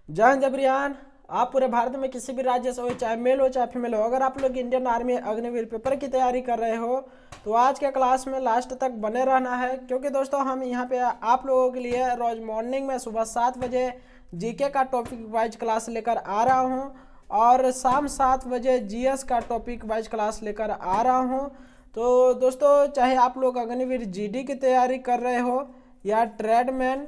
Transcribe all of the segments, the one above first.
जय हिंद जबरियान। आप पूरे भारत में किसी भी राज्य से हो, चाहे मेल हो चाहे फीमेल हो, अगर आप लोग इंडियन आर्मी अग्निवीर पेपर की तैयारी कर रहे हो तो आज के क्लास में लास्ट तक बने रहना है, क्योंकि दोस्तों हम यहाँ पे आप लोगों के लिए रोज मॉर्निंग में सुबह 7 बजे जीके का टॉपिक वाइज क्लास लेकर आ रहा हूँ और शाम 7 बजे जीएस का टॉपिक वाइज क्लास लेकर आ रहा हूँ। तो दोस्तों, चाहे आप लोग अग्निवीर जीडी की तैयारी कर रहे हो या ट्रेडमैन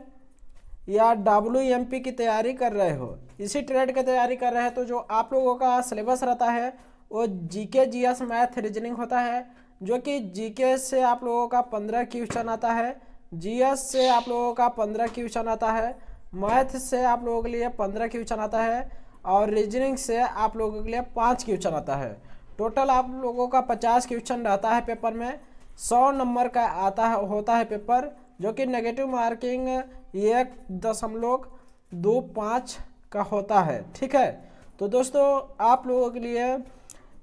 या WMP की तैयारी कर रहे हो, इसी ट्रेड की तैयारी कर रहे हैं, तो जो आप लोगों का सिलेबस रहता है वो जीके जीएस मैथ रीजनिंग होता है, जो कि जीके से आप लोगों का 15 क्वेश्चन आता है, जीएस से आप लोगों का 15 क्वेश्चन आता है, मैथ से आप लोगों के लिए 15 क्वेश्चन आता है और रीजनिंग से आप लोगों के लिए 5 क्वेश्चन आता है। टोटल आप लोगों का 50 क्वेश्चन रहता है पेपर में। 100 नंबर का आता है होता है पेपर, जो कि नेगेटिव मार्किंग 1.25 का होता है। ठीक है, तो दोस्तों आप लोगों के लिए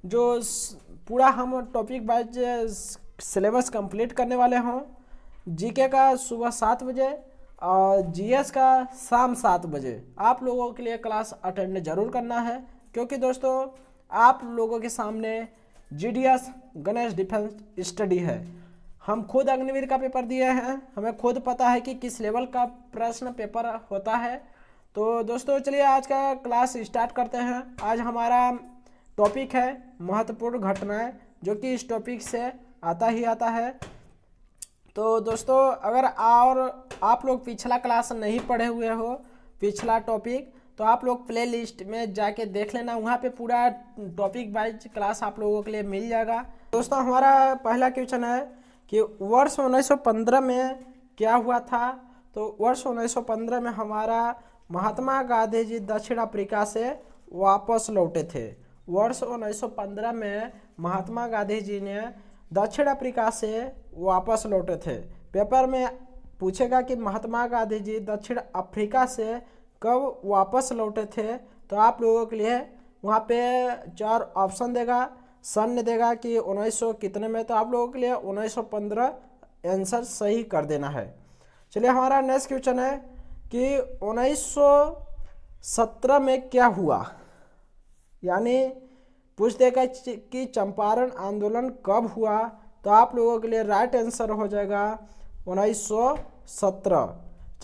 जो पूरा हम टॉपिक वाइज सिलेबस कंप्लीट करने वाले हों, जीके का सुबह 7 बजे और जीएस का शाम 7 बजे आप लोगों के लिए क्लास अटेंड जरूर करना है, क्योंकि दोस्तों आप लोगों के सामने जीडीएस गणेश डिफेंस स्टडी है। हम खुद अग्निवीर का पेपर दिए हैं, हमें खुद पता है कि किस लेवल का प्रश्न पेपर होता है। तो दोस्तों चलिए आज का क्लास स्टार्ट करते हैं। आज हमारा टॉपिक है महत्वपूर्ण घटनाएं, जो कि इस टॉपिक से आता ही आता है। तो दोस्तों अगर और आप लोग पिछला क्लास नहीं पढ़े हुए हो, पिछला टॉपिक, तो आप लोग प्ले लिस्ट में जाके देख लेना, वहाँ पे पूरा टॉपिक वाइज क्लास आप लोगों के लिए मिल जाएगा। दोस्तों हमारा पहला क्वेश्चन है कि वर्ष 1915 में क्या हुआ था। तो वर्ष 1915 में हमारा महात्मा गांधी जी दक्षिण अफ्रीका से वापस लौटे थे। वर्ष 1915 में महात्मा गांधी जी ने दक्षिण अफ्रीका से वापस लौटे थे। पेपर में पूछेगा कि महात्मा गांधी जी दक्षिण अफ्रीका से कब वापस लौटे थे, तो आप लोगों के लिए वहाँ पे 4 ऑप्शन देगा, सन देगा कि 1900 कितने में, तो आप लोगों के लिए 1915 आंसर सही कर देना है। चलिए हमारा नेक्स्ट क्वेश्चन है कि 1917 में क्या हुआ, यानी पूछ देगा कि चंपारण आंदोलन कब हुआ, तो आप लोगों के लिए राइट आंसर हो जाएगा 1917।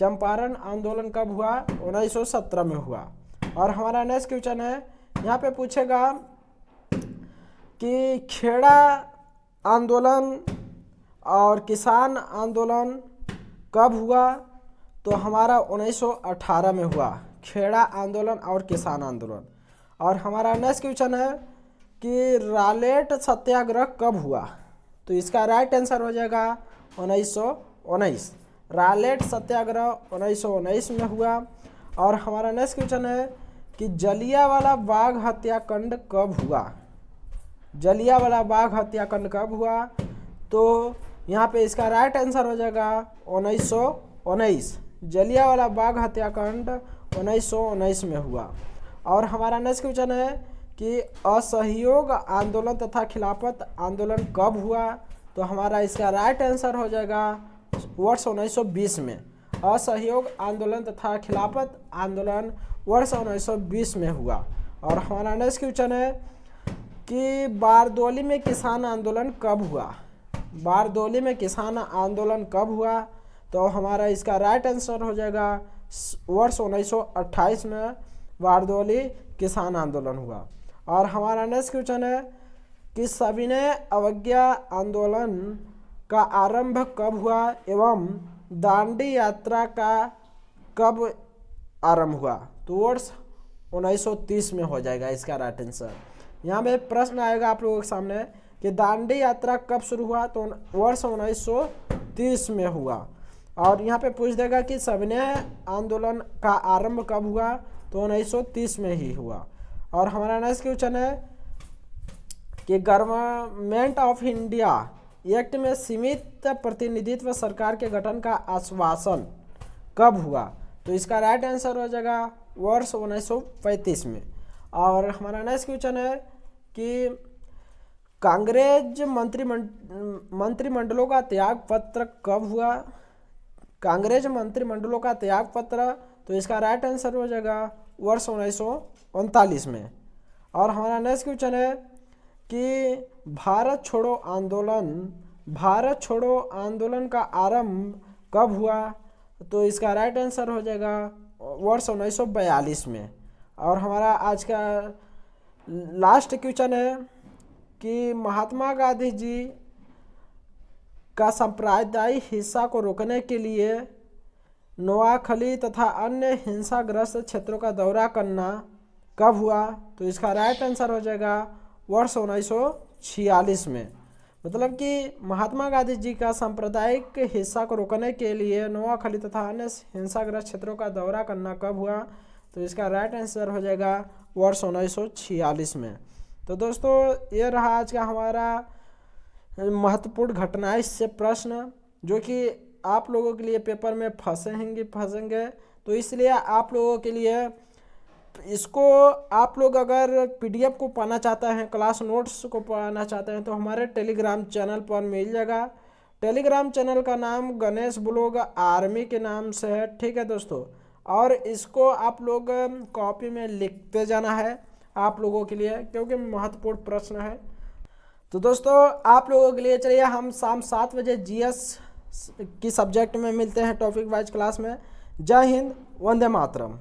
चंपारण आंदोलन कब हुआ? 1917 में हुआ। और हमारा नेक्स्ट क्वेश्चन है, यहाँ पे पूछेगा कि खेड़ा आंदोलन और किसान आंदोलन कब हुआ, तो हमारा 1918 में हुआ खेड़ा आंदोलन और किसान आंदोलन। और हमारा नेक्स्ट क्वेश्चन है कि रालेट सत्याग्रह कब हुआ, तो इसका राइट आंसर हो जाएगा 1919। रालेट सत्याग्रह 1919 में हुआ। और हमारा नेक्स्ट क्वेश्चन है कि जलियांवाला बाग हत्याकांड कब हुआ। जलियांवाला बाग हत्याकांड कब हुआ, तो यहाँ पे इसका राइट आंसर हो जाएगा 1919। जलियांवाला बाग हत्याकांड 1919 में हुआ। और हमारा नेक्स्ट क्वेश्चन है कि असहयोग आंदोलन तथा खिलाफत आंदोलन कब हुआ, तो हमारा इसका राइट आंसर हो जाएगा वर्ष 1920 में। असहयोग आंदोलन तथा खिलाफत आंदोलन वर्ष 1920 में हुआ। और हमारा नेक्स्ट क्वेश्चन है कि बारदोली में किसान आंदोलन कब हुआ। बारदोली में किसान आंदोलन कब हुआ, तो हमारा इसका राइट आंसर हो जाएगा वर्ष 1928 में बारदोली किसान आंदोलन हुआ। और हमारा नेक्स्ट क्वेश्चन है कि सविनय अवज्ञा आंदोलन का आरंभ कब हुआ एवं दांडी यात्रा का कब आरंभ हुआ, तो वर्ष 1930 में हो जाएगा इसका राइट आंसर। यहाँ पे प्रश्न आएगा आप लोगों के सामने कि दांडी यात्रा कब शुरू हुआ, तो वर्ष 1930 में हुआ। और यहाँ पे पूछ देगा कि सविनय आंदोलन का आरंभ कब हुआ, तो 1930 में ही हुआ। और हमारा नेक्स्ट क्वेश्चन है कि गवर्नमेंट ऑफ इंडिया एक्ट में सीमित प्रतिनिधित्व सरकार के गठन का आश्वासन कब हुआ, तो इसका राइट आंसर हो जाएगा वर्ष 1935 में। और हमारा नेक्स्ट क्वेश्चन है कि कांग्रेस मंत्रिमंडलों का त्याग पत्र कब हुआ। कांग्रेस मंत्रिमंडलों का त्याग पत्र, तो इसका राइट आंसर हो जाएगा वर्ष 1939 में। और हमारा नेक्स्ट क्वेश्चन है कि भारत छोड़ो आंदोलन का आरंभ कब हुआ? तो इसका राइट आंसर हो जाएगा वर्ष 1942 में। और हमारा आज का लास्ट क्वेश्चन है कि महात्मा गांधी जी का सांप्रदायिक हिंसा को रोकने के लिए नोआखली तथा अन्य हिंसाग्रस्त क्षेत्रों का दौरा करना कब हुआ? तो इसका राइट आंसर हो जाएगा वर्ष 1946 में। मतलब कि महात्मा गांधी जी का सांप्रदायिक हिंसा को रोकने के लिए नोआखली तथा अन्य हिंसाग्रस्त क्षेत्रों का दौरा करना कब हुआ? तो इसका राइट आंसर हो जाएगा वर्ष 1946 में। तो दोस्तों ये रहा आज का हमारा महत्वपूर्ण घटनाएं से प्रश्न, जो कि आप लोगों के लिए पेपर में फंसेंगे। तो इसलिए आप लोगों के लिए इसको आप लोग अगर पीडीएफ को पाना चाहते हैं, क्लास नोट्स को पाना चाहते हैं, तो हमारे टेलीग्राम चैनल पर मिल जाएगा। टेलीग्राम चैनल का नाम गणेश ब्लॉग आर्मी के नाम से है, ठीक है दोस्तों। और इसको आप लोग कॉपी में लिखते जाना है आप लोगों के लिए, क्योंकि महत्वपूर्ण प्रश्न है। तो दोस्तों आप लोगों के लिए चलिए हम शाम 7 बजे जीएस की सब्जेक्ट में मिलते हैं टॉपिक वाइज क्लास में। जय हिंद, वंदे मातरम।